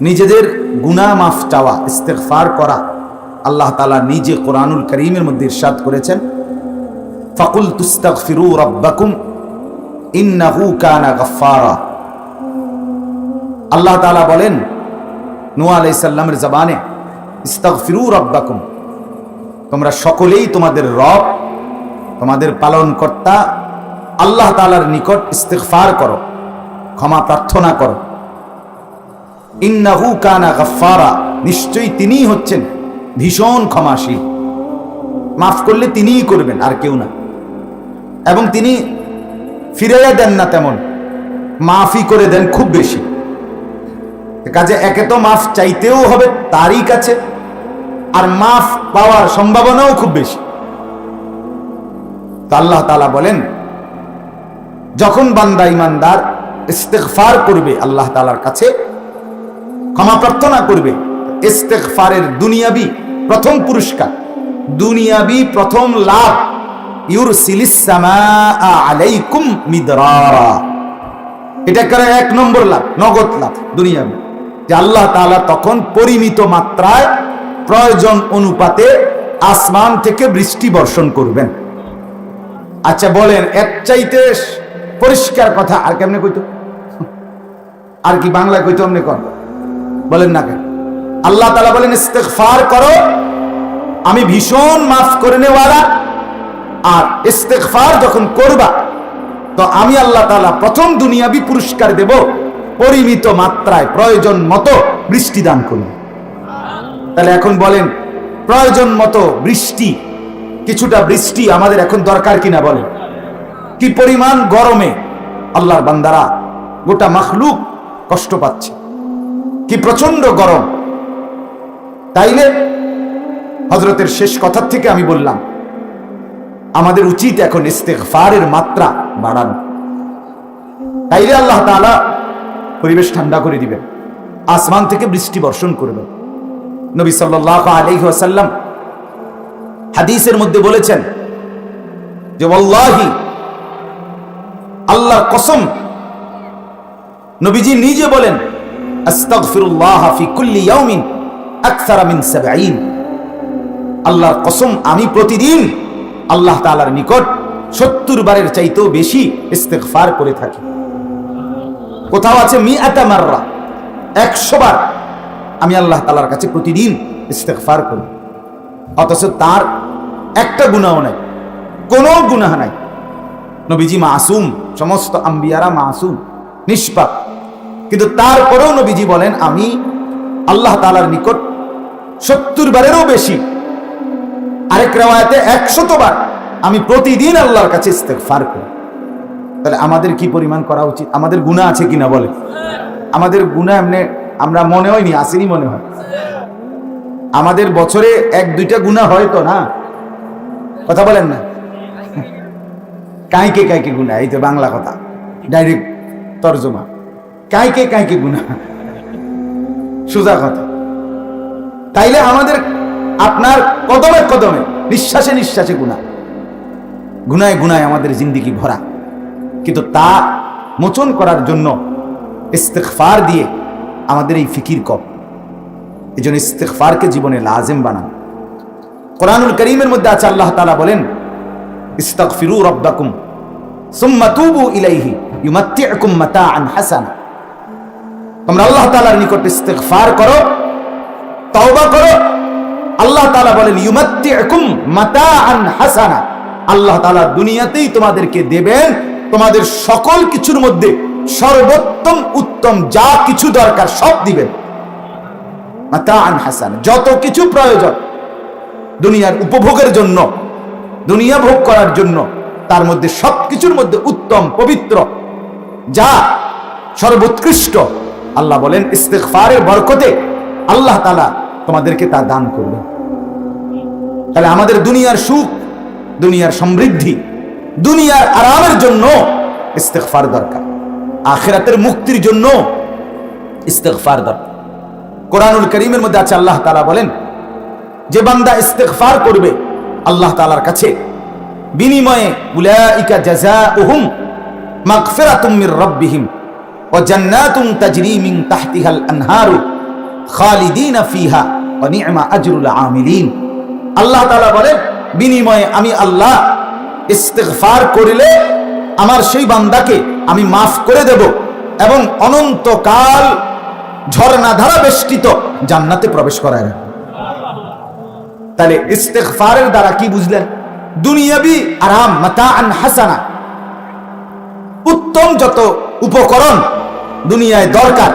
নিজেদের গুনাহ মাফ চাওয়া, ইস্তেগফার করা। আল্লাহ তাআলা নিজে কোরআনুল কারীমের মধ্যে ইরশাদ করেছেন, ফাকুল তুস্তাগফিরু রাব্বাকুম ইন্নাহু কানা গাফফারা। আল্লাহ তাআলা বলেন নূহ আলাইহিস সালামের জবানে, ইস্তাগফিরু রাব্বাকুম, তোমরা সকলেই তোমাদের রব, তোমাদের পালনকর্তা আল্লাহ তাআলার নিকট ইস্তিগফার করো, ক্ষমা প্রার্থনা করো। ইন্নাহু কানা গাফফারা, নিশ্চয়ই তিনিই হচ্ছেন ভীষণ ক্ষমাশীল। মাফ করলে তিনিই করবেন, আর কেউ না। এবং তিনি ফিরাইয়া দেন না তেমন, মাফই করে দেন খুব বেশি। কাজে একে তো মাফ চাইতেও হবে তারই কাছে, আর মাফ পাওয়ার সম্ভাবনাও খুব বেশি। তো আল্লাহ তাআলা বলেন, যখন বান্দা ইমানদার ইস্তেগফার করবে আল্লাহ তাআলার কাছে, ক্ষমা প্রার্থনা করবে, ইস্তেগফারের দুনিয়াবি প্রথম পুরস্কার, দুনিয়াবি প্রথম লাভ, ইউরসিলিস সামাআ আলাইকুম মিদরারা। এটা করে এক নম্বর লাভ, নগদ লাভ দুনিয়াবি, যে আল্লাহ তাআলা তখন পরিমিত মাত্রায় প্রয়োজন অনুপাতে আসমান থেকে বৃষ্টি বর্ষণ করবেন। আচ্ছা বলেন, এর চাইতে পরিষ্কার কথা আর কেমনে কইতো? আর কি বাংলায় কইতো? আপনি কর, বলেন না কেন? আল্লাহ তাআলা বলেন ইস্তেগফার করো, আমি ভীষণ মাফ করে নেওয়ালা। আর ইস্তেগফার যখন করবা, তো আমি আল্লাহ তাআলা প্রথম দুনিয়াবি পুরস্কার দেব, পরিমিত মাত্রায় প্রয়োজন মতো বৃষ্টি দান করব। তাহলে এখন বলেন, প্রয়োজন মতো বৃষ্টি, কিছুটা বৃষ্টি আমাদের এখন দরকার কিনা বলেন? কি পরিমাণ গরমে আল্লাহর বান্দারা, গোটা মাখলুক কষ্ট পাচ্ছে, কি প্রচন্ড গরম। তাইলে হযরতের শেষ কথার থেকে আমি বললাম, আমাদের উচিত এখন ইস্তেগফারের মাত্রা বাড়ানো। তাইলে আল্লাহ তাআলা পরিবেশ ঠান্ডা করে দিবেন, আসমান থেকে বৃষ্টি বর্ষণ করবেন। নবী সাল্লাল্লাহু আলাইহি ওয়াসাল্লাম হাদিসের মধ্যে বলেছেন যে, ওয়াল্লাহি, আল্লাহর কসম, নবীজি নিজে বলেন, আস্তাগফিরুল্লাহ ফি কুল্লি ইয়াউমিন আকসারা মিন 70। আল্লাহর কসম, আমি প্রতিদিন আল্লাহ তাআলার নিকট 70 বারের চাইতেও বেশি ইস্তেগফার করে থাকি। কোথাও আছে মিআতা মাররা, 100 বার আমি আল্লাহ তাআলার কাছে প্রতিদিন ইস্তেগফার করি। অথচ তার একটা গুনাহ নাই, কোনো গুনাহ নাই। নবীজি মাসুম, সমস্ত আম্বিয়ারা মাসুম, নিষ্পাপ, কিন্তু তারপরেও নবীজি বলেন, আমি আল্লাহ তাআলার নিকট 70 বারেরও বেশি, আরেক riwayate 100 বার আমি প্রতিদিন আল্লাহর কাছে ইস্তেগফার করি। তাহলে আমাদের কি পরিমাণ করা উচিত? আমাদের গুনাহ আছে কিনা বলে? আমাদের গুনাহ এমনি আমরা মনে হয়নি, আসেনি মনে হয়। আমাদের বছরে 1-2টা গুনাহ হয় তো না? কথা বলেন না? কাইকে কাইকে গুনাহ, এই তো বাংলা কথা, ডাইরেক্ট তর্জমা। কাইকে কাইকে গুনাহ, সোজা কথা। তাইলে আমাদের, আপনার কদমে কদমে, নিঃশ্বাসে নিঃশ্বাসে গুনাহ, গুনায় গুনায় আমাদের জিন্দেগি ভরা। কিন্তু তা মোচন করার জন্য ইস্তেগফার দিয়ে আমাদের এই ফিকির কম। এই জন্য ইস্তেগফারকে জীবনে লাজিম বানান। কোরআনুল কারীমের মধ্যে আছে, আল্লাহ তাআলা বলেন, ইস্তাগফিরু রাব্বাকুম সুম্মা তুবু ইলাইহি ইউমাত্তিউকুম মাতাআন হাসানা। তোমরা আল্লাহ তাআলার নিকট ইস্তেগফার করো, তওবা করো। আল্লাহ তাআলা বলেন, ইউমাত্তিউকুম মাতাআন হাসানা, আল্লাহ তাআলা দুনিয়াতেই তোমাদেরকে দেবেন তোমাদের সকল কিছুর মধ্যে সর্বোত্তম উত্তম যা কিছু দরকার সব দিবেন। মাতাআন হাসানা, যত কিছু প্রয়োজন দুনিয়ার উপভোগের জন্য, দুনিয়া ভোগ করার জন্য, তার মধ্যে সবকিছুর মধ্যে উত্তম পবিত্র যা সর্বোৎকৃষ্ট, আল্লাহ বলেন ইস্তেগফারের বরকতে আল্লাহ তাআলা তোমাদেরকে তা দান করবেন। তাহলে আমাদের দুনিয়ার সুখ, দুনিয়ার সমৃদ্ধি, দুনিয়ার আরামের জন্য ইস্তেগফার দরকার, আখিরাতের মুক্তির জন্য ইস্তেগফার দরকার। কোরআনুল কারীমের মধ্যে আছে, আল্লাহ তাআলা বলেন, যে বান্দা ইস্তেগফার করবে আল্লাহ তাআলার কাছে, বিনিময়ে উলাইকা জাযাউহুম মাগফিরাতুম মির রাব্বিহিম ওয়া জান্নাতুন তাজরি মিন তাহতিহাল আনহারু খালিদিনা ফিহা ওয়া নি'মা আজরুল আমিলিন। আল্লাহ তাআলা বলেন, বিনিময়ে আমি আল্লাহ ইস্তিগফার করিলে আমার সেই বান্দাকে আমি মাফ করে দেব এবং অনন্তকাল ঝর্ণা ধারা বেষ্টিত জান্নাতে প্রবেশ করায় রাখব। তাহলে ইস্তিগফারের দ্বারা কি বুঝলেন? দুনিয়াবি আরাম, মাতাআন হাসানা, উত্তম যত উপকরণ দুনিয়ায় দরকার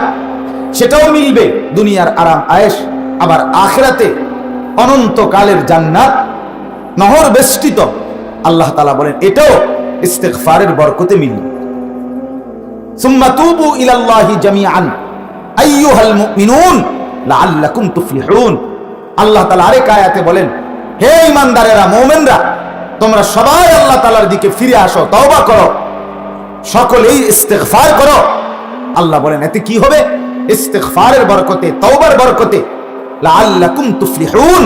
সেটাও মিলবে, দুনিয়ার আরাম আয়েশ। আবার আখিরাতে অনন্তকালের জান্নাত নহর বেষ্টিত। আল্লাহ তাআলা বলেন এটাও ইস্তিগফারের বরকতে মিলবে। সুম্মা তুবু ইলাল্লাহি জামিআন আইয়ুহাল মুমিনুন লাআল্লাকুম তুফলিহুন। আল্লাহ তাআলা আরেক আয়াতে বলেন, হে ঈমানদারেরা, মুমিনরা, তোমরা সবাই আল্লাহ তাআলার দিকে ফিরে আসো, তওবা করো, সকলেই ইস্তিগফার করো। আল্লাহ বলেন এতে কি হবে? ইস্তিগফারের বরকতে, তওবার বরকতে লাআল্লাকুম তুফলিহুন,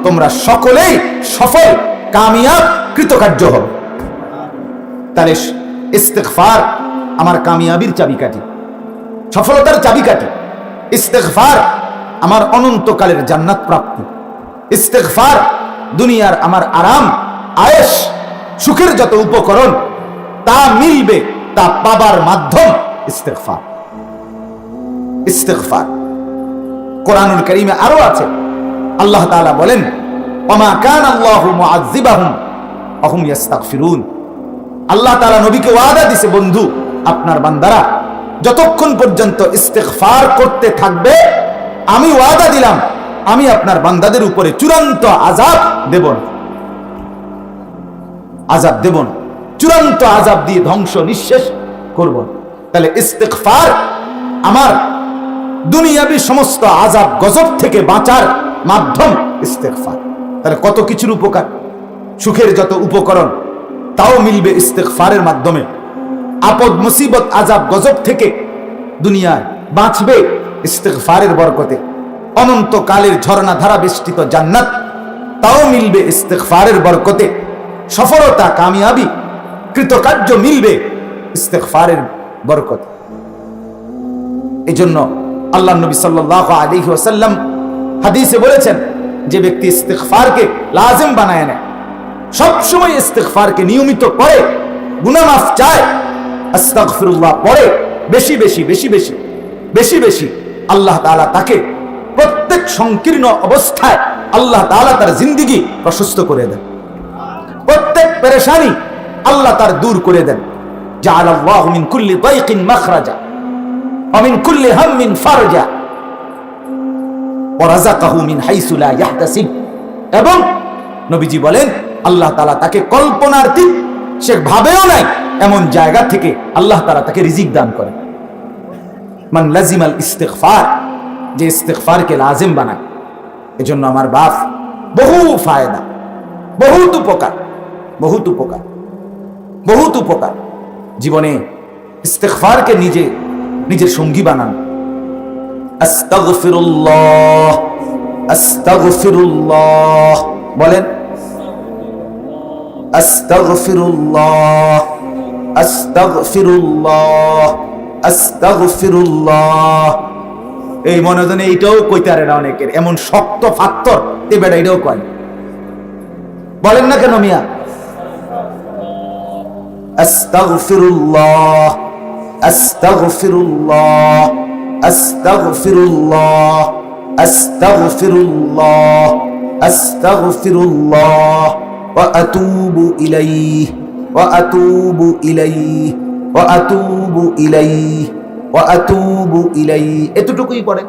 তোমরা সকলেই সফল, কামিয়াব, কৃতকার্য হবে। তাহলে ইস্তিগফার আমার কামিয়াবির চাবিকাঠি, সফলতার চাবিকাঠি। ইস্তিগফার আমার অনন্তকালের জান্নাত প্রাপ্তি। ইস্তিগফার দুনিয়ার আমার আরাম আয়েশ, সুখের যত উপকরণ তা মিলবে, তা পাবার মাধ্যম ইস্তিগফার। ইস্তিগফার কোরআনুল কারীমে আরো আছে। আল্লাহ তাআলা বলেন, ওমা কানা আল্লাহু মুআযযিবাহুম ওয়া হুম ইস্তাগফিরুন। আল্লাহ তাআলা নবীকে ওয়াদা দিয়েছে, বন্ধু আপনার বান্দারা যতক্ষণ পর্যন্ত ইস্তিগফার করতে থাকবে, আমি ওয়াদা দিলাম আমি আপনার বান্দাদের উপরে চূড়ান্ত আযাব দেব না, আযাব দেব না, চূড়ান্ত আযাব দিয়ে ধ্বংস নিঃশেষ করব। তাহলে ইস্তিগফার আমার দুনিয়াবি সমস্ত আযাব গজব থেকে বাঁচার মাধ্যম ইস্তিগফার। তাহলে কত কিছুর উপকার, সুখের যত উপকরণ তাও মিলবে ইস্তিগফারের মাধ্যমে। আপদ মুসিবত আযাব গজব থেকে দুনিয়ায় বাঁচবে ইস্তিগফারের বরকতে। অনন্তকালের ঝর্ণা ধারা বেষ্টিত জান্নাত তাও মিলবে ইস্তিগফারের বরকতে। সফলতা, কামিয়াবি, কৃতকার্য মিলবে ইস্তিগফারের বরকতে। এজন্য আল্লাহ নবী সাল্লাল্লাহু আলাইহি ওয়াসাল্লাম হাদিসে বলেছেন, যে ব্যক্তি ইস্তিগফারকে লাজিম বানায় নেয়, সব সময় ইস্তিগফারকে নিয়মিত করে, গুনাহ মাফ চায়, আস্তাগফিরুল্লাহ পড়ে, বেশি বেশি বেশি বেশি বেশি বেশি, আল্লাহ তাআলা তাকে প্রত্যেক সংকীর্ণ অবস্থায় আল্লাহ তাআলা তার জিন্দেগি প্রশস্ত করে দেন। প্রত্যেক পেরেশানি আল্লাহ তার দূর করে দেন। জাআলাল্লাহু মিন কুল্লি দাইকিন মাখরাজা ওয়া মিন কুল্লি হাম্মিন ফারজা ওয়া রাযাকাহু মিন হাইসু লা ইয়াহতাসিব। এবং নবীজি বলেন, আল্লাহ তাআলা তাকে কল্পনাতীত, সে ভাবেও নাই এমন জায়গা থেকে আল্লাহ তাআলা তাকে রিজিক দান করেন। মান লাজিমাল ইস্তিগফার, যে ইস্তিগফারকে লাজিম বানায়। এজন্য আমার বাপ, বহু ফায়দা, বহুত উপকার, বহুত উপকার, বহুত উপকার। জীবনে ইস্তিগফারকে নিজের সঙ্গী বানান। আস্তাগফিরুল্লাহ, আস্তাগফিরুল্লাহ বলেন, আস্তাগফিরুল্লাহ, আস্তাগফিরুল্লাহ, আস্তাগফিরুল্লাহ। এই মনোজনে এইটাও কইতে পারে না অনেকের, এমন শক্ত ফাত্তর তে বেটা এটাও কয়। বলেন না কেন মিয়া? আস্তাগফিরুল্লাহ, আস্তাগফিরুল্লাহ, আস্তাগফিরুল্লাহ, আস্তাগফিরুল্লাহ, আস্তাগফিরুল্লাহ ওয়া আতুবু ইলাইহি, ওয়া আতুবু ইলাইহি, ওয়া আতুবু ইলাইহি, ওয়া আতুবু ইলাইহি। এতটুকুই পড়ে,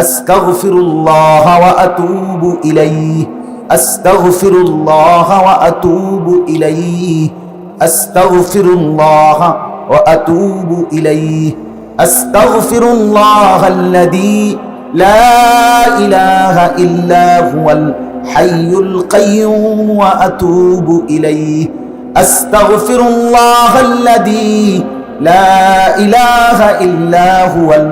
আস্তাগফিরুল্লাহ ওয়া আতুবু ইলাইহি, আস্তাগফিরুল্লাহ ওয়া আতুবু ইলাইহি, আস্তাগফিরুল্লাহ ওয়া আতুবু ইলাইহি, আস্তাগফিরুল্লাহাল্লাযী লা ইলাহা ইল্লা হুয়াল হাইয়ুল কাইয়্যুম ওয়া আতুবু ইলাইহি, আস্তাগফিরুল্লাহাল্লাযী লা ইলাহা ইল্লা হুয়াল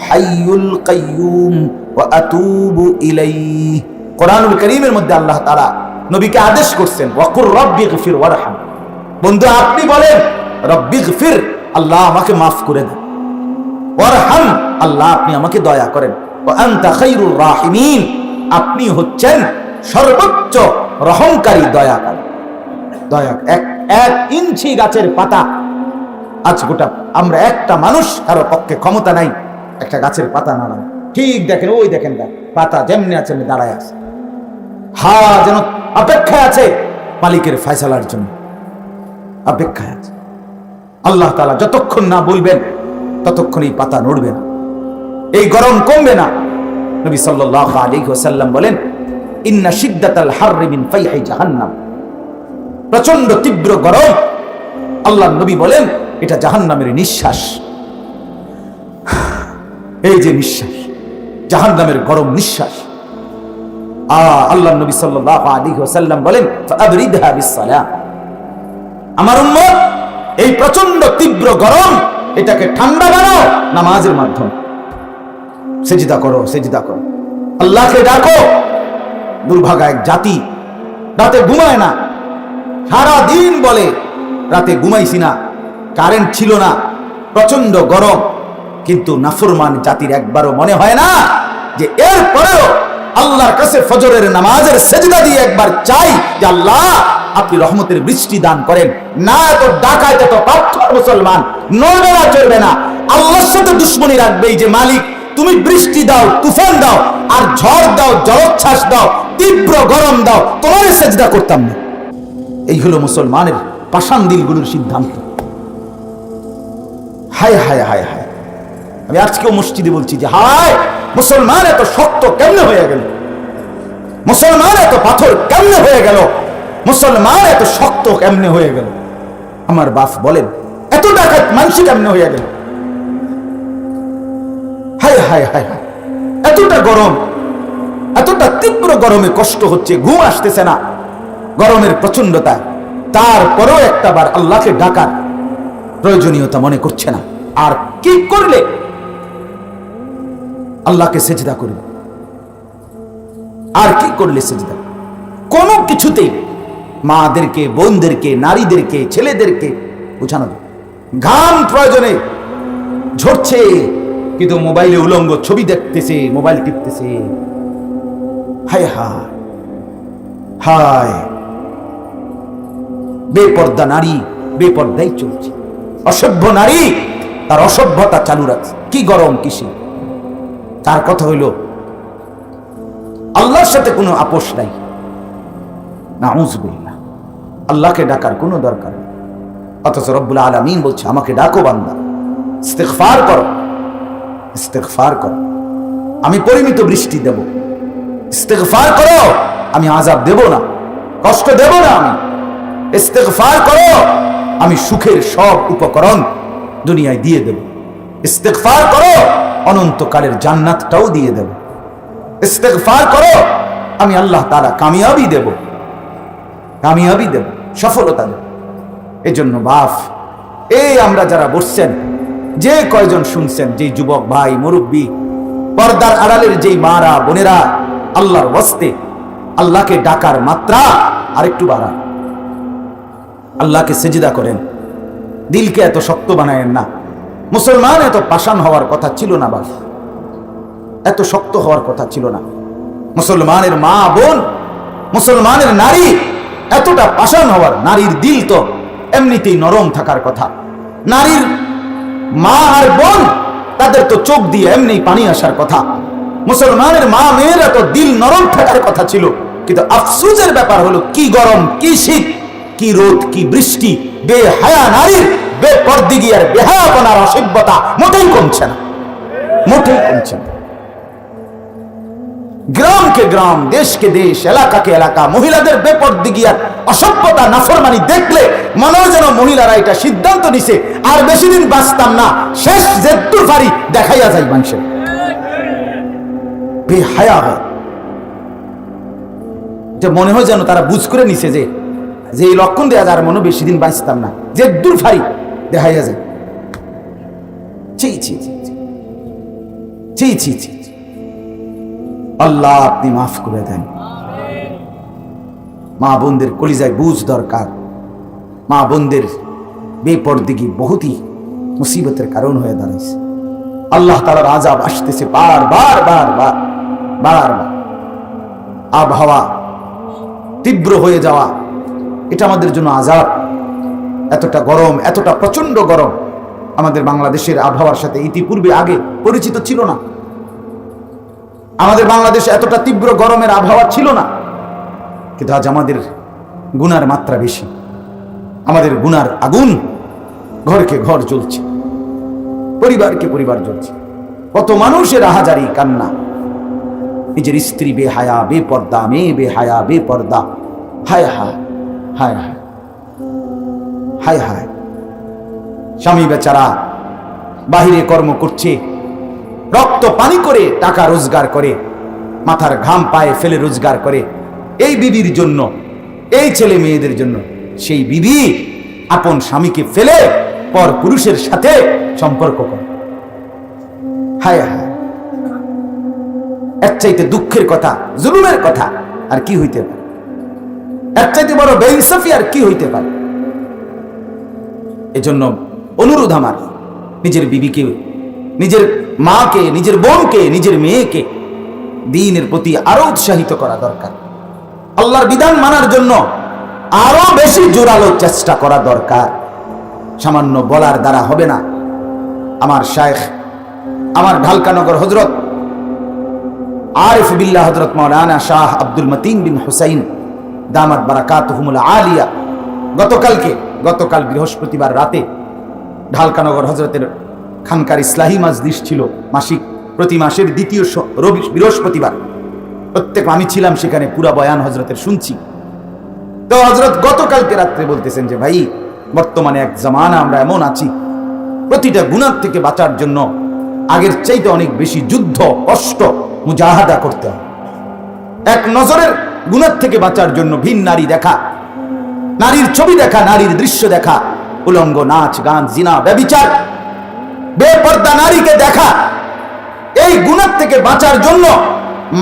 হাইয়ুল কাইয়্যুম ওয়া আতুবু ইলাইহি। কোরআনুল কারীমের মধ্যে আল্লাহ তাআলা নবীকে আদেশ করছেন, ওয়াকুর রাব্বিগফির ওয়ারহাম। বন্ধু আপনি বলেন, রব্বিগফির, আল্লাহ আমাকে মাফ করে দেন, ওয়ারহাম, আল্লাহ আপনি আমাকে দয়া করেন। ওয়া আনতা খায়রুর রাহিমিন, আপনি হচ্ছেন সর্বোচ্চ রহমকারী, দয়াকারী। এক ইঞ্চি গাছের পাতা, আজ গোটা আমরা একটা মানুষ কারো পক্ষে ক্ষমতা নাই একটা গাছের পাতা নাড়ানো। ঠিক দেখেন, ওই দেখেন পাতা যেমনি আছে দাঁড়ায় আছে, যেন অপেক্ষায় আছে মালিকের ফয়সালার জন্য, অপেক্ষায় আছে। আল্লাহ তাআলা যতক্ষণ না বলবেন ততক্ষণ এই পাতা নড়বে না, এই গরম কমবে না। নবী সাল্লাল্লাহু আলাইহি ওয়াসাল্লাম বলেন, ইন্না শিদ্দাতাল হাররি মিন ফাইহি জাহান্নাম, প্রচন্ড তীব্র গরম, আল্লাহর নবী বলেন এটা জাহান্নামের নিঃশ্বাস। এই যে নিঃশ্বাস, জাহান্নামের গরম নিঃশ্বাস। আল্লাহর নবী সাল্লাল্লাহু আলাইহি ওয়াসাল্লাম বলেন, ফাআবরিদহা বিসসালাহ, আমার উম্মত এই প্রচন্ড তীব্র গরম এটাকে ঠান্ডা বানাও নামাজের মাধ্যমে। সেজদা করো, সেজদা করো, আল্লাহকে ডাকো। দুর্ভাগা এক জাতি রাতে ঘুমায় না, সারা দিন বলে রাতে ঘুমাইছি না, কারেন্ট ছিল না, প্রচন্ড গরম, কিন্তু নাফরমান জাতির একবারও মনে হয় না যে এরপরেও আল্লাহর কাছে ফজরের নামাজের সেজদা দিয়ে একবার চাই যে আল্লাহ আপনি রহমতের বৃষ্টি দান করেন। না, এত ডাকায় এত পাথর মুসলমান নড়বে না, চলবে না, আল্লাহর সাথে দুশ্মনী রাখবে যে মালিক তুমি বৃষ্টি দাও, তুফান দাও, আর ঝড় দাও, জলোচ্ছ্বাস দাও, তীব্র গরম দাও, তোমার সেজদা করতাম না। এই হলো মুসলমানের পাষাণ দিলগুলোর সিদ্ধান্ত। হায় হায় হায় হায়, আমি আজকেও মসজিদে বলছি যে হায়, মুসলমান এত শক্ত কেমনে হয়ে গেল, মুসলমান এত পাথর কেমনে হয়ে গেল, মুসলমান এত শক্ত কেমনে হয়ে গেল। আমার বাপ বলেন এত ডাকাত মানুষ কেমনে হয়ে গেল। হায় হায় হায় হায়, এতটা গরম, এতটা তীব্র গরমে কষ্ট হচ্ছে, ঘুম আসতেছে না গরমের প্রচন্ডতা, তারপরেও একটাবার আল্লাহকে ডাকার প্রয়োজনীয়তা মনে করছে না। আর কি করলে আল্লাহকে সেজদা করবে, আর কি করলে সেজদা, কোনো কিছুতেই মাদেরকে, বোনদেরকে, নারীদেরকে, ছেলেদেরকে বোঝানো যায়। ঘাম প্রয়োজনে ঝরছে, কিন্তু মোবাইলে উলঙ্গ ছবি দেখতেছে, মোবাইল টিপতেছে। হায় হায় হায়, বেপর্দা নারী বেপর্দাই চলছে, অসভ্য নারী তার অসভ্যতা চালু রাখছে। কি গরম কিসে, তার কথা হইল আল্লাহর সাথে কোনো আপোষ নাই। নাউযুবিল্লাহ, আল্লাহকে ডাকার কোনো দরকার নেই, অথচ রব্বুল আলামিন বলছে আমাকে ডাকো বান্দা, ইস্তিগফার করো, ইস্তিগফার করো, আমি পরিমিত বৃষ্টি দেব। ইস্তিগফার করো, আমি আযাব দেব না, কষ্ট দেব না। আমি ইস্তিগফার করো, আমি সুখের সব উপকরণ দুনিয়ায় দিয়ে দেব। ইস্তিগফার করো, অনন্তকালের জান্নাতটাও দিয়ে দেব। ইস্তিগফার করো, আমি আল্লাহ তাআলা কামিয়াবি দেব, কামিয়াবি দেব, সফলতা দেব। এজন্য বাপ, এই আমরা যারা বসছেন, যে কয়জন শুনছেন, যে যুবক ভাই, মুরব্বী, পর্দার আড়ালের যেই মারা বোনেরা, আল্লাহর ওয়াস্তে আল্লাহকে ডাকার মাত্রা আরেকটু বাড়ান, আল্লাহকে সেজদা করেন, দিলকে এত শক্ত বানায়েন না। মুসলমান এত পাষাণ হওয়ার কথা ছিল না বাস, এত শক্ত হওয়ার কথা ছিল না। মুসলমানের মা বোন, মুসলমানের নারী এতটা পাষাণ হওয়ার, নারীর দিল তো এমনিতেই নরম থাকার কথা। নারীর মা আর বোন তাদের তো চোখ দিয়ে এমনি পানি আসার কথা। মুসলমানের মা মেয়েরা তো দিল নরম থাকার কথা ছিল, কিন্তু আফসোসের ব্যাপার হলো কি গরম, কি শীত, কি রোদ, কি বৃষ্টি, বেহায়া নারীর বেপরদিগি আর বেহায়াপনার অসভ্যতা মোটেই কমছে না, মোটেই কমছে না। গ্রামকে গ্রাম, দেশকে দেশ, এলাকাকে এলাকা মহিলাদের বেপরদিগি আর অসভ্যতা, নাফরমানি দেখলে মনে হয় যেন মহিলারা এটা সিদ্ধান্ত নিছে আর বেশি দিন বাঁচতাম না, শেষ জেদ্দুর ফারি দেখাইয়া যায় মানুষের। বেহায়া হয়, যে মনে হয় যেন তারা বুঝ করে নিছে যে এই লক্ষণ দেয়া যার মনে বেশি দিন বাঁচতাম না, জেদ্দুর ফারি দেখাইয়া যায়। ছি ছি ছি ছি ছি ছি, আল্লাহ আপনি মাফ করে দেন। মা বোনদের কলিজায় বুঝ দরকার। মা বোনদের বেপরদিগি বহুতই মুসিবতের কারণ হয়ে দাঁড়াইছে। আল্লাহ তাআলার আযাব আসতেছে বারবার বারবার বারবার। আবহাওয়া তীব্র হয়ে যাওয়া, এটা আমাদের জন্য আযাব। এতটা গরম, এতটা প্রচন্ড গরম আমাদের বাংলাদেশের আবহাওয়ার সাথে ইতিপূর্বে আগে পরিচিত ছিল না। আমাদের বাংলাদেশে এতটা তীব্র গরমের আবহাওয়া ছিল না, কিন্তু আজ আমাদের গুনার মাত্রা বেশি। আমাদের গুনার আগুন ঘরকে ঘর জ্বলছে, পরিবারকে পরিবার জ্বলছে। কত মানুষের আহাজারি কান্না, নিজের স্ত্রী বেহায়া বেপর্দা, মেয়ে বেহায়া বেপর্দা, হায় হায় হায় হায় হায় হায়। স্বামী বেচারা বাহিরে কর্ম করছে, রক্ত পানি করে টাকা রোজগার করে, মাথার ঘাম পায়ে ফেলে রোজগার করে এই বিবির জন্য, এই ছেলে মেয়েদের জন্য। সেই বিবি আপন স্বামীকে ফেলে পর পুরুষের সাথে সম্পর্ক করে। হায় হায়, এর চাইতে দুঃখের কথা, জুলুমের কথা আর কি হইতে পারে? এর চাইতে বড় বেইনসাফি আর কি হইতে পারে? এজন্য অনুরোধ আমার, নিজের বিবিকে, নিজের মাকে, নিজের বোনকে, নিজের মেয়েকে দ্বীনের প্রতি আরো উৎসাহিত করা দরকার। আল্লাহর বিধান মানার জন্য আরো বেশি জোরালো চেষ্টা করা দরকার। সামান্য বলার দ্বারা হবে না। আমার শায়েখ, আমার ঢালকানগর হযরত আরিফ বিল্লাহ হযরত মাওলানা শাহ আব্দুল মতিন বিন হুসাইন দামাত বারাকাতুহুমুল আলিয়া গতকাল বৃহস্পতিবার রাতে ঢালকানগর হযরতের খানকার ইসলাহি মাজলিস ছিল, মাসিক, প্রতি মাসের দ্বিতীয় বৃহস্পতিবার। আমি ছিলাম সেখানে, পুরা বয়ান হযরতের শুনছি। তো হযরত গতকালকে রাত্রে বলতেছেন যে ভাই, বর্তমানে এক জামানা আমরা এমন আছি, প্রতিটা গুনাহ থেকে বাঁচার জন্য আগের চাইতে অনেক বেশি যুদ্ধ, কষ্ট, মুজাহাদা করতে হবে। এক নজরের গুনাহ থেকে বাঁচার জন্য ভিন নারী দেখা, নারীর ছবি দেখা, নারীর দৃশ্য দেখা, উলঙ্গ নাচ গান, জিনা, ব্যভিচার, বেপর্দা নারীকে দেখা, এই গুনাহ থেকে বাঁচার জন্য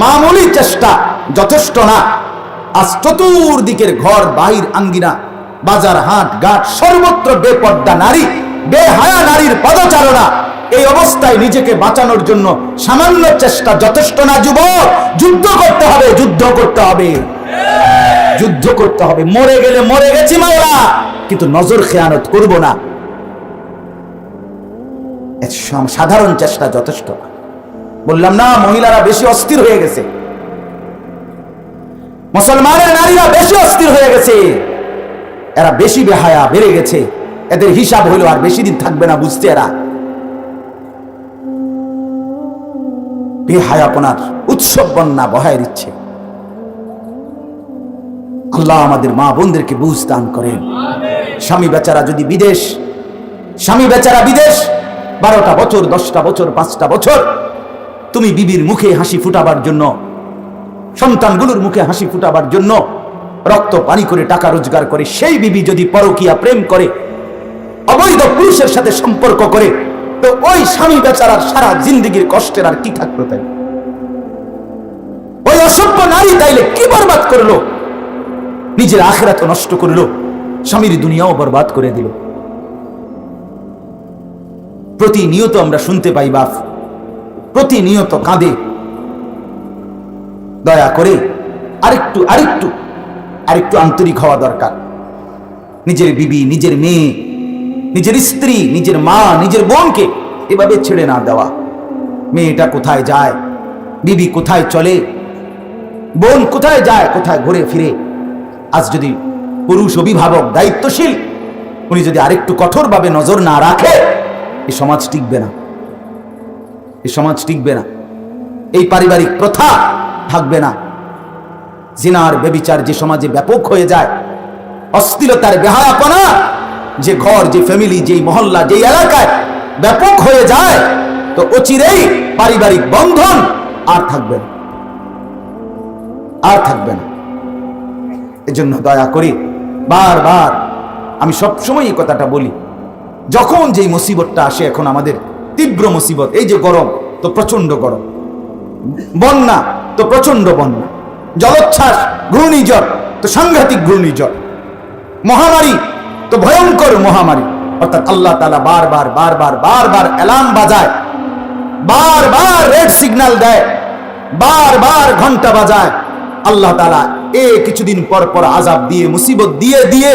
মামুলি চেষ্টা যথেষ্ট না। আজ চতুর্দিকের ঘর বাহির আঙ্গিনা, বাজার হাট ঘাট সর্বত্র বেপর্দা নারী, বেহায়া নারীর পদচারণা। এই অবস্থায় নিজেকে বাঁচানোর জন্য সামান্য চেষ্টা যথেষ্ট না। যুবক, যুদ্ধ করতে হবে, যুদ্ধ করতে হবে, যুদ্ধ করতে হবে। মরে গেলে মরে গেছি মাওলা, কিন্তু নজর খেয়ানত করব না। সাধারণ চেষ্টা যথেষ্ট। বললাম না, মহিলারা বেশি অস্থির হয়ে গেছে, মুসলমানের নারীরা বেশি অস্থির হয়ে গেছে, এরা বেশি বেহায়া বেড়ে গেছে। এদের হিসাব হইলো আর বেশি দিন থাকবে না, বুঝতে এরা বেহায়াপনার উৎসব বন্যা বহায় দিচ্ছে। আল্লাহ আমাদের মা বোনদেরকে বুঝ দান করেন। স্বামী বেচারা যদি বিদেশ, স্বামী বেচারা বিদেশ, 12টা বছর, 10টা বছর, 5টা বছর তুমি বিবির মুখে হাসি ফুটাবার জন্য, সন্তানগুলোর মুখে হাসি ফুটাবার জন্য রক্ত পানি করে টাকা রোজগার করে, সেই বিবি যদি পরকীয়া প্রেম করে, অবৈধ পুরুষের সাথে সম্পর্ক করে, তো ওই স্বামী বেচারার সারা জিন্দেগির কষ্টের আর কি থাকলো? তাই ওই অসভ্য নারী তাইলে কি বরবাদ করলো? নিজের আখিরাত নষ্ট করলো, স্বামীর দুনিয়াও বরবাদ করে দিল। প্রতিনিয়ত আমরা শুনতে পাই বাপ প্রতিনিয়ত কাঁদে। দয়া করে আরেকটু আরেকটু আরেকটু আন্তরিক হওয়া দরকার। নিজের বিবি, নিজের মেয়ে, নিজের স্ত্রী, নিজের মা, নিজের বোনকে এভাবে ছেড়ে না দেওয়া। মেয়েটা কোথায় যায়, বিবি কোথায় চলে, বোন কোথায় যায়, কোথায় ঘুরে ফিরে। আজ যদি পুরুষ অভিভাবক দায়িত্বশীল, উনি যদি আরেকটু কঠোরভাবে নজর না রাখে, এই সমাজ টিকবে না, এই সমাজ টিকবে না, এই পারিবারিক প্রথা থাকবে না। জিনার ব্যভিচার যে সমাজে ব্যাপক হয়ে যায়, অশ্লীলতার বেহায়াপনা যে ঘর, যে ফ্যামিলি, যেই মহল্লা, যেই এলাকায় ব্যাপক হয়ে যায়, তো অচিরেই পারিবারিক বন্ধন আর থাকবে না, আর থাকবে না। এজন্য দয়া করে বারবার আমি সবসময় এই কথাটা বলি, যখন যেই মুসিবতটা আসে, এখন আমাদের তীব্র মুসিবত, এই যে গরম তো প্রচন্ড গরম, বন্যা তো প্রচন্ড বন্যা, জলোচ্ছ্বাস, ঘূর্ণিঝড় তো সাংঘাতিক ঘূর্ণিঝড়, মহামারী তো ভয়ঙ্কর মহামারী। অর্থাৎ আল্লাহ তাআলা বারবার বারবার বারবার অ্যালার্ম বাজায় বারবার রেড সিগন্যাল দেয়, বারবার ঘন্টা বাজায়। আল্লাহ তাআলা কিছুদিন পর পর আযাব দিয়ে, মুসিবত দিয়ে দিয়ে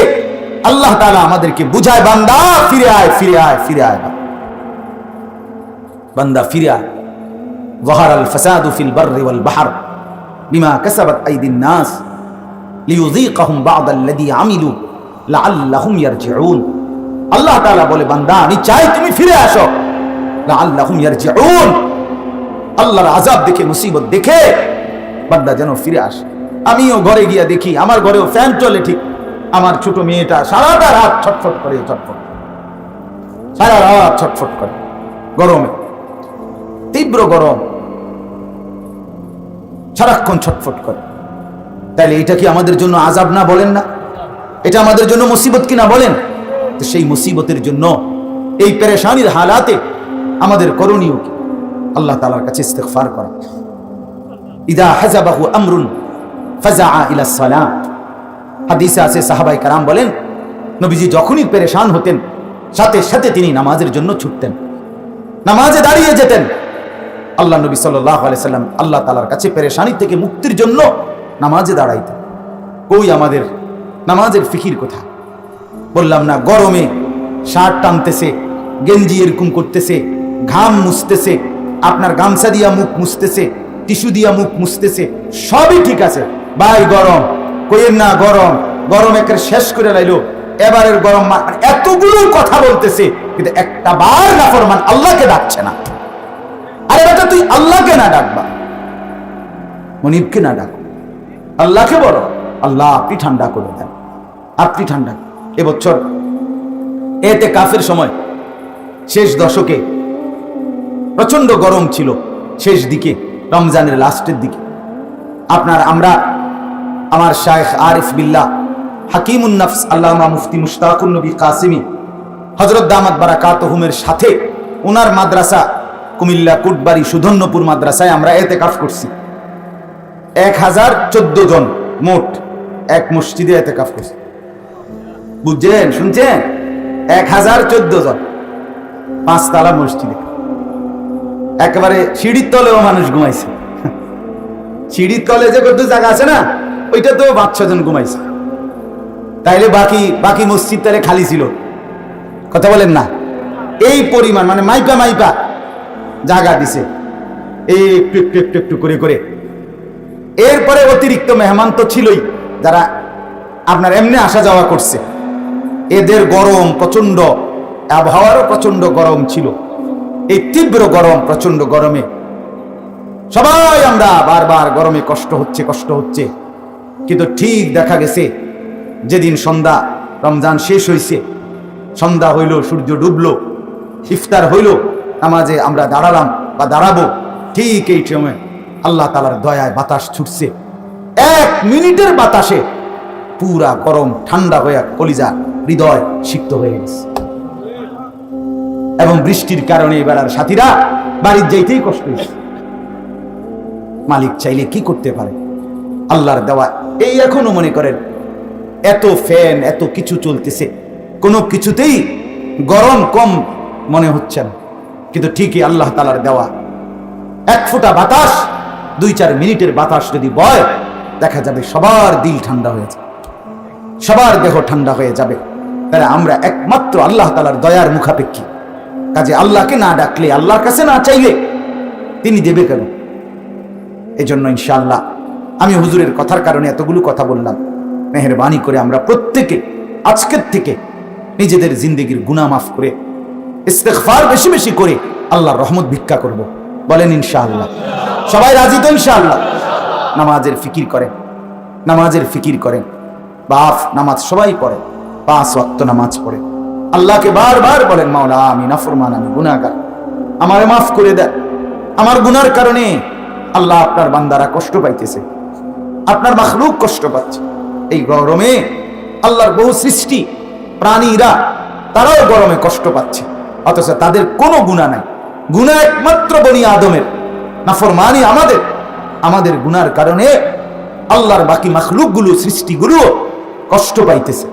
আল্লাহ তাআলা আমাদেরকে বুঝায়, বান্দা ফিরে আয়, ফিরে আয়, ফিরে আয়, বান্দা ফিরে আয়। যাহারাল ফাসাদু ফিল বাররি ওয়াল বাহর বিমা কাসাবাত আইদিন নাস লিইযীকাহুম বা'দাল্লাযী আমিলু লাআল্লাহুম ইয়ারজিউন। আল্লাহ তাআলা বলে, বান্দা আমি চাই তুমি ফিরে আসো, লাআল্লাহুম ইয়ারজিউন। আল্লাহর আযাব দেখে, মুসিবত দেখে বান্দা যেন ফিরে আসে। আমিও ঘরে গিয়া দেখি, আমার ঘরেও ফ্যান চলে ঠিক, আমার ছোট মেয়েটা সারাটা রাত ছটফট করে, সারা রাত ছটফট করে গরমে, তীব্র গরম, সারাক্ষণ ছটফট করে। তাহলে এটা কি আমাদের জন্য আযাব না? বলেন না, এটা আমাদের জন্য মুসিবত কিনা বলেন? তো সেই মুসিবতের জন্য, এই পেরেশানির হালাতে আমাদের করণীয় কি? আল্লাহ তাআলার কাছে ইস্তিগফার করা। ইদা হাযাবাহু আমরুন ফাযাআ ইলা সালাত। হাদিসে আছে, সাহাবায়ে কেরাম বলেন, নবীজি যখনই পেরেশান হতেন সাথে সাথে তিনি নামাজের জন্য ছুটতেন, নামাজে দাঁড়িয়ে যেতেন। আল্লাহ নবী সাল্লাল্লাহু আলাইহি সাল্লাম আল্লাহ তাআলার কাছে পেরেশানি থেকে মুক্তির জন্য নামাজে দাঁড়াইতেন। কই আমাদের নামাজের ফিকির কোথায়? বললাম না, গরমে শার্ট টানতেছে, গেঞ্জি এরকম করতেছে, ঘাম মুছতেছে, আপনার গামছা দিয়া মুখ মুছতেছে, টিস্যু দিয়া মুখ মুছতেছে, সবই ঠিক আছে। ভাই গরম, কইেন না গরম, গরম একের শেষ করে লাইলো, এবারের গরম, এতগুলো কথা বলতেছে, কিন্তু একটা বার নাফরমান আল্লাহকে ডাকছে না। আরে বেটা, তুই আল্লাহকে না ডাকবা, মনিবকে না ডাক, আল্লাহকে বলো, আল্লাহ আপনি ঠান্ডা করে দেন, আপনি ঠান্ডা। এবছর ইতিকাফের সময় শেষ দশকে প্রচন্ড গরম ছিল, শেষ দিকে, রমজানের লাস্টের দিকে। আমার শায়েখ আরিফ বিল্লাহ হাকিমুন নফস আল্লামা মুফতি মুশতাকুন নবী কাসিমি হযরত দামাত বারাকাতুহুমের সাথে ওনার মাদ্রাসা কুমিল্লা কুটবাড়ি সুধন্যপুর মাদ্রাসায় আমরা ইতিকাফ করছি। 1014 জন মোট এক মসজিদে ইতিকাফ করছি। বুঝছেন, শুনছেন? 1014 জন, 5 তলা মসজিদে, একেবারে সিঁড়ির তলেও মানুষ ঘুমাইছে। সিঁড়ির তলে যে কত জায়গা আছে না, ওইটা তো 5-6 জন ঘুমাইছে। তাইলে বাকি মসজিদ তাহলে খালি ছিল। কথা বলেন না? এই পরিমাণ, মানে মাইপা জায়গা দিছে, এই একটু করে করে। এরপরে অতিরিক্ত মেহমান তো ছিলই, যারা আপনার এমনি আসা যাওয়া করছে। এদের গরম প্রচন্ড, আবহাওয়ারও প্রচন্ড গরম ছিল। এই তীব্র গরম, প্রচন্ড গরমে সবাই আমরা বারবার গরমে কষ্ট হচ্ছে। কিন্তু ঠিক দেখা গেছে, যেদিন সন্ধ্যা, রমজান শেষ হইছে, সন্ধ্যা হইল, সূর্য ডুবলো, ইফতার হইল, নামাজে আমরা দাঁড়ালাম বা দাঁড়াবো, ঠিক এই সময় আল্লাহ তাআলার দয়ায় বাতাস ছুটছে। 1 মিনিটের বাতাসে পুরা গরম ঠান্ডা হয়ে কলিজা, হৃদয় সিক্ত হয়ে গেছে। এবং বৃষ্টির কারণে এবার আর সাথীরা বাড়ির যাইতেই কষ্ট হয়েছে। মালিক চাইলে কি করতে পারে? আল্লাহর দেওয়া এই, এখনো মনে করেন এত ফ্যান, এত কিছু চলতেছে, কোনো কিছুতেই গরম কম মনে হচ্ছে না। কিন্তু ঠিকই আল্লাহ তাআলার দেওয়া 1 ফোঁটা বাতাস, 2-4 মিনিটের বাতাস যদি বয়, দেখা যাবে সবার দিল ঠান্ডা হয়ে যাবে, সবার দেহ ঠান্ডা হয়ে যাবে। তাহলে আমরা একমাত্র আল্লাহ তাআলার দয়ার মুখাপেক্ষী। কাজে আল্লাহকে না ডাকলে, আল্লাহর কাছে না চাইলে তিনি দেবে কেন? এজন্য ইনশাআল্লাহ আমি হুজুরের কথার কারণে এতগুলো কথা বললাম। মেহেরবানি করে আমরা প্রত্যেকে আজকের থেকে নিজেদের জিন্দেগির গুনাহ মাফ করে, ইস্তিগফার বেশি বেশি করে আল্লাহর রহমত ভিক্ষা করব। বলেন ইনশাআল্লাহ? সবাই রাজি তো? ইনশাআল্লাহ। নামাজের ফিকির করেন, নামাজের ফিকির করেন। বাপ নামাজ সবাই পড়ে, 5 ওয়াক্ত নামাজ পড়ে, আল্লাহকে বারবার বলেন, মাওলা আমি নাফরমান, আমি গুনাহগার, আমারে মাফ করে দেন। আমার গুনার কারণে আল্লাহ আপনার বান্দারা কষ্ট পাইতেছে, আপনার মাখলুক কষ্ট পাচ্ছে। এই গরমে আল্লাহর বহু সৃষ্টি প্রাণীরা, তারাও গরমে কষ্ট পাচ্ছে, অথচ তাদের কোনো গুনাহ নাই। গুনাহ একমাত্র বনি আদমের, নাফরমানি আমাদের গুনার কারণে আল্লাহর বাকি মাখলুকগুলো, সৃষ্টিগুলো কষ্ট পাইতেছে।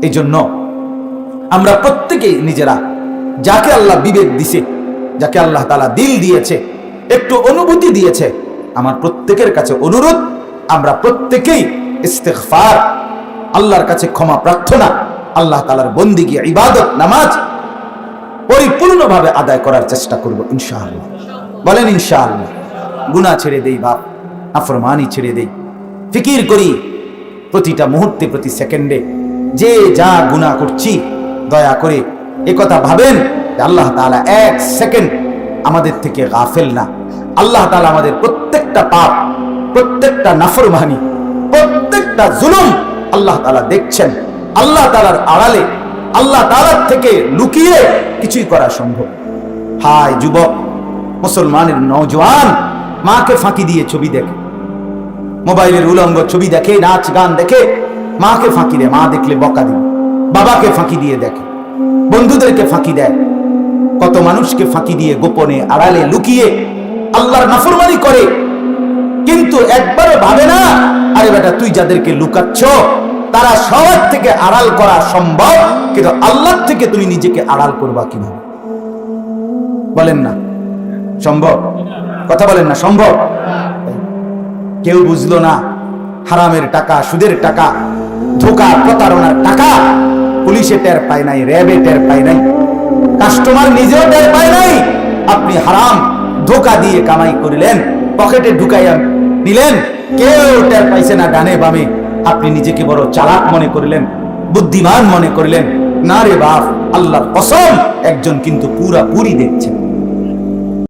এই জন্য আমরা প্রত্যেকেই নিজেরা, যাকে আল্লাহ বিবেক দিছে, যাকে আল্লাহ তাআলা দিল দিয়েছে, একটু অনুভূতি দিয়েছে, আমার প্রত্যেকের কাছে অনুরোধ, আমরা প্রত্যেকেই ইস্তিগফার, আল্লাহর কাছে ক্ষমা প্রার্থনা, আল্লাহ তাআলার বন্দেগী, ইবাদত, নামাজ পরিপূর্ণভাবে আদায় করার চেষ্টা করব ইনশাআল্লাহ। বলেন ইনশাআল্লাহ। গুনাহ ছেড়ে দেই বাপ, নাফরমানি ছেড়ে দেই, ফিকির করি প্রতিটা মুহূর্তে, প্রতি সেকেন্ডে যে যা গুনাহ করছি, দয়া করে একথা ভাবেন যে আল্লাহ তাআলা এক সেকেন্ড আমাদের থেকে গাফেল না। আল্লাহ তাআলা আমাদের প্রত্যেকটা পাপ, প্রত্যেকটা নাফরমানি, প্রত্যেকটা জুলুম আল্লাহ তাআলা দেখছেন। আল্লাহ তাআলার আড়ালে, আল্লাহ তাআলার থেকে লুকিয়ে কিছুই করা সম্ভব। হায় যুবক, মুসলমানের নওজওয়ান মাকে ফাঁকি দিয়ে ছবি দেখে, মোবাইলের উলঙ্গ ছবি দেখে, নাচ গান দেখে, মাকে ফাঁকি দেয়, মা দেখলে বকা দিবে, বাবাকে ফাঁকি দিয়ে দেখে, বন্ধুদেরকে ফাঁকি দেয়, কত মানুষকে ফাঁকি দিয়ে গোপনে আড়ালে লুকিয়ে আল্লাহর নাফরমানি করে। কিন্তু একবারও ভাবে না, আরে বেটা তুই যাদেরকে লুকাচ্ছ তারা সবার থেকে আড়াল করা সম্ভব, কিন্তু আল্লাহ থেকে তুমি নিজেকে আড়াল করবা কিভাবে? বলেন না সম্ভব? কথা বলেন না সম্ভব? কেউ বুঝলো না হারামের টাকা, সুদের টাকা, ধোঁকা, প্রতারণার টাকা পুলিশে টের পায় নাই, র্যাবে টের পায় নাই, কাস্টমার নিজেও টের পায় নাই। আপনি হারাম ধোঁকা দিয়ে কামাই করিলেন, পকেটে ঢুকাইয়া নিলেন, কেউ টের পাইছে না ডানে বামে। আপনি নিজেকে বড় চালাক মনে করিলেন, বুদ্ধিমান মনে করিলেন। না রে বাপ, আল্লাহর কসম, একজন কিন্তু পুরাপুরি দেখছেন।